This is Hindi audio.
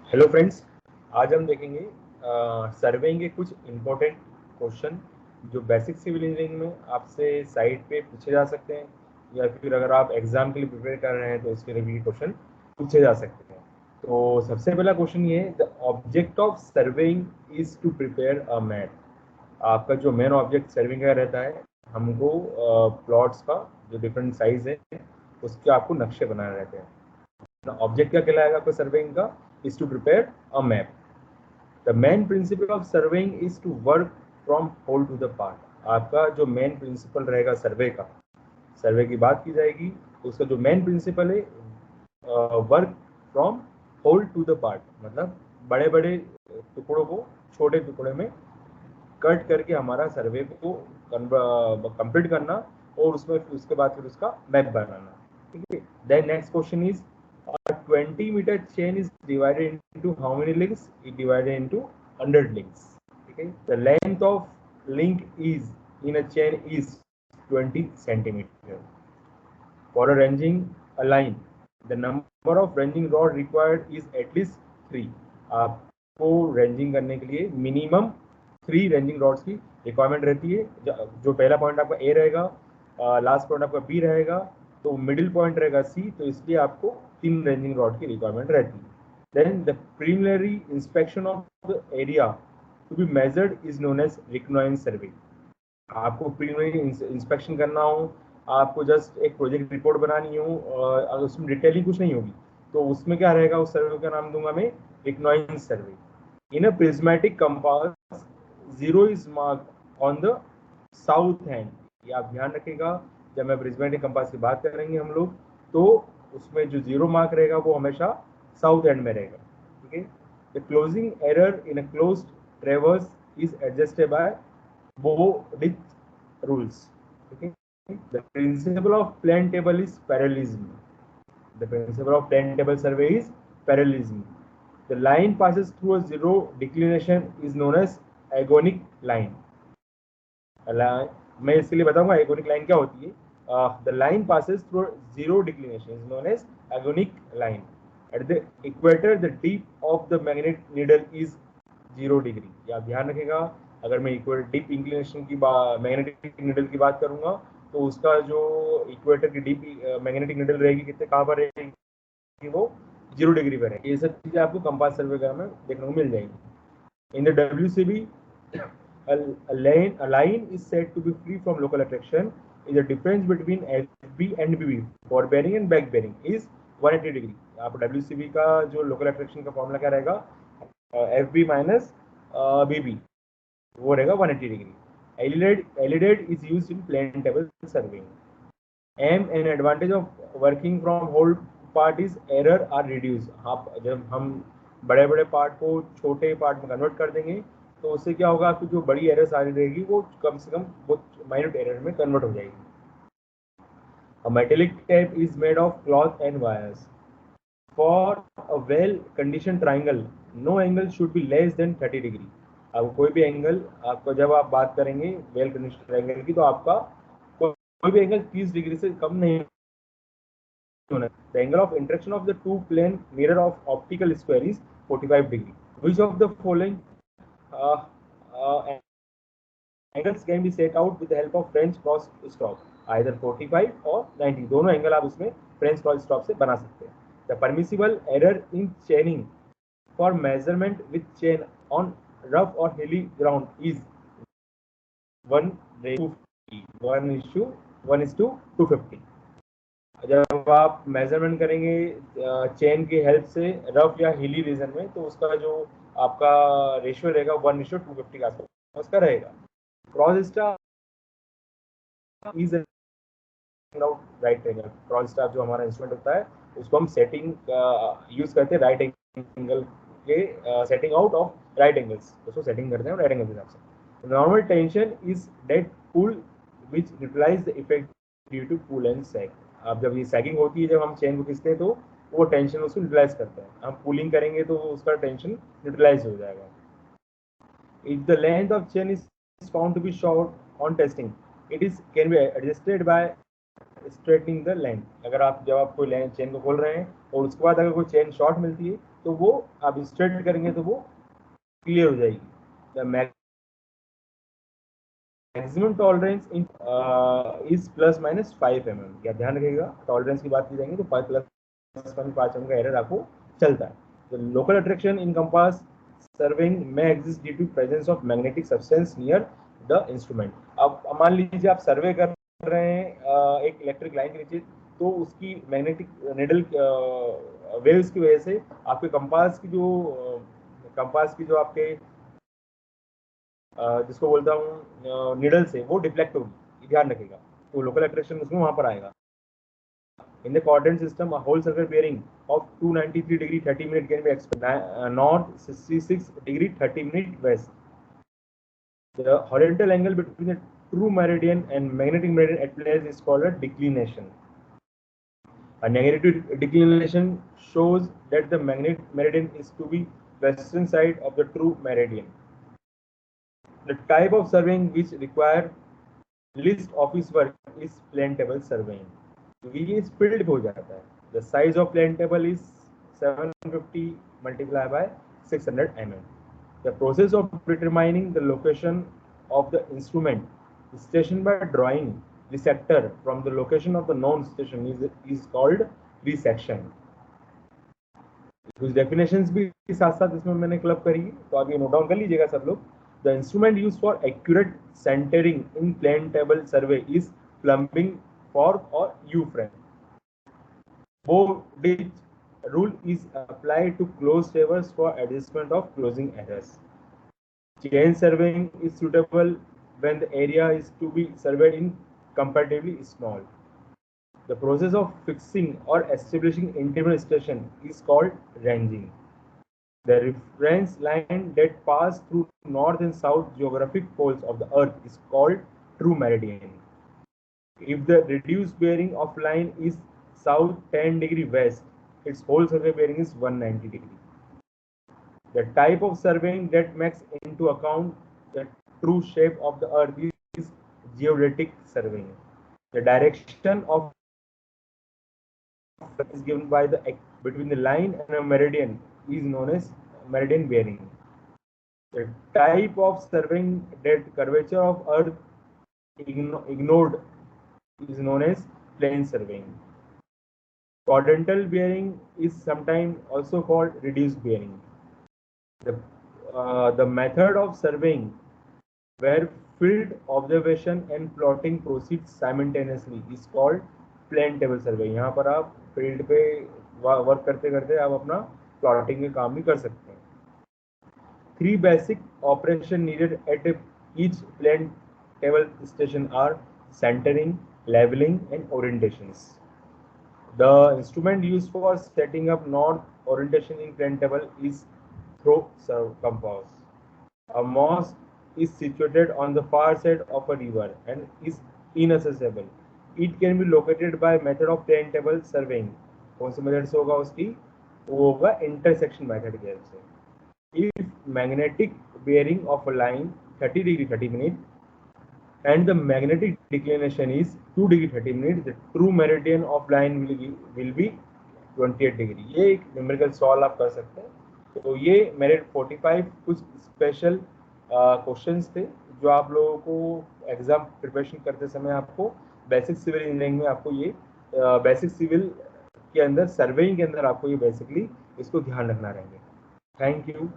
हेलो फ्रेंड्स, आज हम देखेंगे सर्वेइंग के कुछ इम्पोर्टेंट क्वेश्चन जो बेसिक सिविल इंजीनियरिंग में आपसे साइट पे पूछे जा सकते हैं, या फिर अगर आप एग्जाम के लिए प्रिपेयर कर रहे हैं तो उसके लिए भी क्वेश्चन पूछे जा सकते हैं। तो सबसे पहला क्वेश्चन ये है, the object of surveying is to prepare a map. आपका जो मेन ऑब्जेक्ट सर्विंग का रहता है, हमको प्लॉट्स का जो डिफरेंट साइज है उसके आपको नक्शे बनाने रहते हैं। ऑब्जेक्ट क्या कहलाएगा आपका सर्वेइंग का? Is to prepare a map. The main principle of surveying is to work from whole to the part. आपका जो मेन प्रिंसिपल रहेगा सर्वे का, सर्वे की बात की जाएगी तो उसका जो मेन प्रिंसिपल है work from whole to the part, मतलब बड़े बड़े टुकड़ों को छोटे टुकड़े में कट करके हमारा सर्वे को कंप्लीट करना और उसमें फिर उसके बाद फिर उसका मैप बनाना। ठीक है। Then next question is, 20 meter chain is divided into how many links? It divided into 100 links. Okay. The length of link is in a chain is 20 centimeter. For arranging a line, the number of ranging rod required is at least 3. आपको रेंजिंग करने के लिए मिनिमम 3 रेंजिंग रॉड्स की रिक्वायरमेंट रहती है। जो पहला पॉइंट आपका ए रहेगा, लास्ट पॉइंट आपका बी रहेगा, तो मिडिल पॉइंट रहेगा सी, तो इसलिए आपको 3 रेंजिंग रॉड की रिक्वायरमेंट रहती है। Then the preliminary inspection of the area to be measured is known as recognise survey. आपको प्रीलिमिनरी इंस्पेक्शन करना हो, आपको जस्ट एक प्रोजेक्ट रिपोर्ट बनानी हो, अगर उसमें डिटेलिंग कुछ नहीं होगी तो उसमें क्या रहेगा, उस सर्वे का नाम दूंगा मैं recognize survey. In a prismatic compass, 0 is mark on the south hand. ये आप ध्यान रखिएगा, जब मैं प्रिज्मेटिक कंपास की बात करेंगे हम लोग, तो उसमें जो 0 मार्क रहेगा वो हमेशा साउथ हैंड में रहेगा। ठीक है। The closing error in a closed traverse is adjusted by Bode rules. Okay. The principle of plane table is parallelism. The principle of plane table survey is parallelism. The line passes through a zero declination is known as agonic line. मैं इसके लिए बताऊंगा एगोनिक लाइन क्या होती है। The line passes through zero declination is known as agonic line. At the equator the dip of the magnet needle is 0 degree. ये आप ध्यान रखेगा, अगर मैं इक्वेटर डीप इंक्लिनेशन की मैग्नेटिक नीडल की बात करूंगा तो उसका जो इक्वेटर की डीप मैग्नेटिक नीडल रहेगी कितने कहाँ पर रहेगी, वो 0 डिग्री पर है। ये सब चीजें आपको कंपास सर्वे में देखने को मिल जाएंगी। In the WCB, a line is said to be free from local attraction is the difference between FB and BB. Forbearing and back bearing is 180 degree. आप WCB का जो लोकल अट्रैक्शन का फॉर्मूला क्या रहेगा, FB माइनस BB, वो रहेगा 180 degree. LEDAD is used in plane table surveying. An advantage of working from whole part is error are reduced. आप जब हम बड़े बड़े पार्ट को छोटे पार्ट में कन्वर्ट कर देंगे तो उससे क्या होगा, आपकी जो बड़ी एरर सारी रहेगी वो कम से कम बहुत माइन्यूट एरर में कन्वर्ट हो जाएगी। A metallic tape is made of cloth and wires. For a well-conditioned triangle, no angle should be less than 30 degree. अब कोई भी एंगल आपको, जब आप बात करेंगे वेल कंडीशन ट्रायंगल की, तो आपका कोई भी एंगल 30 डिग्री से कम नहीं होना। The angle of interaction of the two plane mirror of optical square is 45 degree. Which of the following uh, uh, angles can be set out with the help of French cross stop? Either 45 और 90, दोनों एंगल आप उसमें फ्रेंच क्रॉस स्टॉप से बना सकते हैं। The permissible error in chaining for measurement with chain on rough or hilly ground is 1:250। जब आप मेजरमेंट करेंगे चेन की हेल्प से रफ या हिली रीजन में, तो उसका जो आपका रेशियो रहेगा 1:250 के आसपास उसका रहेगा। Cross star is right angle. Cross star जो हमारा इंस्ट्रूमेंट होता है उसको हम सेटिंग यूज करते हैं राइट एंगल के, setting out of right angles, उसको सेटिंग करते हैं राइट एंगल के हिसाब से। Normal tension is dead pull which neutralise the effect due to pull and sag. अब जब ये सैगिंग होती है, जब हम चेन को खींचते हैं तो वो टेंशन उसको न्यूट्रलाइज करते हैं। हम पुलिंग करेंगे तो उसका टेंशन न्यूट्रलाइज हो जाएगा। If the length of chain is found to be short on testing, it is can be adjusted by straightening the length. अगर आप जब आप कोई चेन को खोल रहे हैं और उसके बाद अगर कोई चेन शॉर्ट मिलती है तो वो आप स्ट्रेट करेंगे तो वो क्लियर हो जाएगी। The maximum tolerance in is plus minus 5 mm। क्या ध्यान रखिएगा, टॉलरेंस की बात की जाएंगे तो 5 mm का एरर आपको चलता है। The local attraction in compass surveying में exist due to presence of magnetic substance near the instrument. अब मान लीजिए आप सर्वे कर रहे हैं एक इलेक्ट्रिक लाइन के नीचे, तो उसकी मैग्नेटिक निडल वेव्स की वजह से आपके कंपास की जो आपके जिसको बोलता हूँ निडल से वो डिफ्लेक्ट होगी, ध्यान रखिएगा। तो लोकल अट्रैक्शन उसमें वहां पर आएगा। In the coordinate system, a whole circle bearing of 293 degree 30 minute can be expected north, 66 degree 30 minute west. The horizontal angle between the true meridian and magnetic meridian at place is called a declination. A negative declination shows that the magnetic meridian is to be western side of the true meridian. The type of surveying which require least office work is plane table surveying. ये इस फील्ड पे हो जाता है। The size of plane table is 750 multiplied by 600 mm. The process of determining the location of the instrument station by drawing the sector from the location of the known station is called resection. कुछ डेफिनेशंस भी साथ साथ इसमें मैंने क्लब करी है, तो आप ये नोट डाउन कर लीजिएगा सब लोग। The instrument use for accurate centering in plane table survey is plumbing fork or U-frame. Bowditch rule is applied to closed tables for adjustment of closing errors. Chain surveying is suitable when the area is to be surveyed in comparatively small. The process of fixing or establishing intermediate station is called ranging. The reference line that pass through north and south geographic poles of the earth is called true meridian. If the reduced bearing of line is south 10 degree west, its whole survey bearing is 190 degree. The type of surveying that makes into account the true shape of the earth is geodetic surveying. The direction of is given by the between the line and a meridian is known as meridian bearing. The type of surveying that curvature of earth ignored is known as plane surveying. Quadrantal bearing is sometimes also called reduced bearing. The method of surveying where field observation and plotting proceeds simultaneously is called plane table survey. यहाँ पर आप फील्ड पे वर्क करते करते आप अपना प्लॉटिंग के काम भी कर सकते हैं। 3 basic operation needed at each plane table station are centering, leveling, and orientations. The instrument used for setting up north orientation in plane table is through compass. A mosque is situated on the far side of a river and is inaccessible. It can be located by method of plane table surveying. कौन सी मेथड से होगा उसकी? वो होगा इंटरसेक्शन मेथड के हेल्प से। If magnetic bearing of a line 30 degree 30 minute and the magnetic declination is 2 degree 30 minutes, the true meridian of line will be 28 degree. ये एक न्यूमेरिकल सॉल्व आप कर सकते हैं। तो ये मेरे 45 कुछ स्पेशल क्वेश्चंस थे जो आप लोगों को एग्जाम प्रिपरेशन करते समय आपको बेसिक सिविल इंजीनियरिंग में आपको ये बेसिक सिविल के अंदर सर्वेइंग के अंदर आपको ये बेसिकली इसको ध्यान रखना रहेंगे। Thank you.